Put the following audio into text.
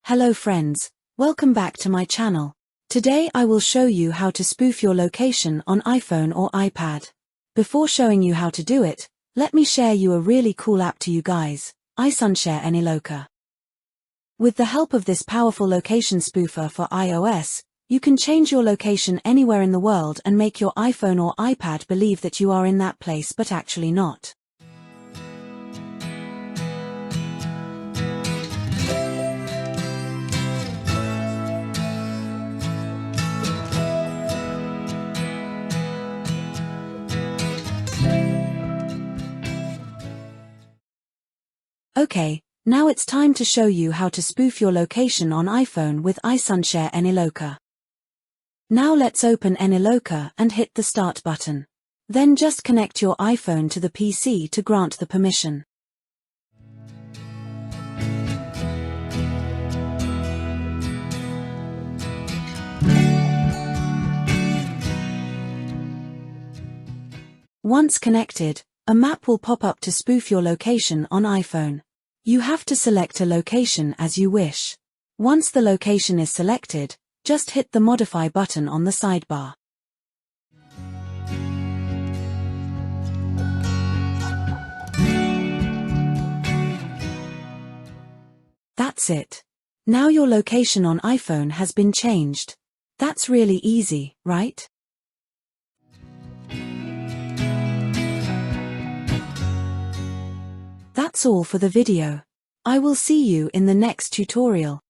Hello friends, welcome back to my channel. Today I will show you how to spoof your location on iPhone or iPad. Before showing you how to do it, let me share you a really cool app to you guys, iSunshare AnyLoca. With the help of this powerful location spoofer for iOS, you can change your location anywhere in the world and make your iPhone or iPad believe that you are in that place but actually not. Okay, now it's time to show you how to spoof your location on iPhone with iSunshare AnyLoca. Now let's open AnyLoca and hit the Start button. Then just connect your iPhone to the PC to grant the permission. Once connected, a map will pop up to spoof your location on iPhone. You have to select a location as you wish. Once the location is selected, just hit the Modify button on the sidebar. That's it. Now your location on iPhone has been changed. That's really easy, right? That's all for the video. I will see you in the next tutorial.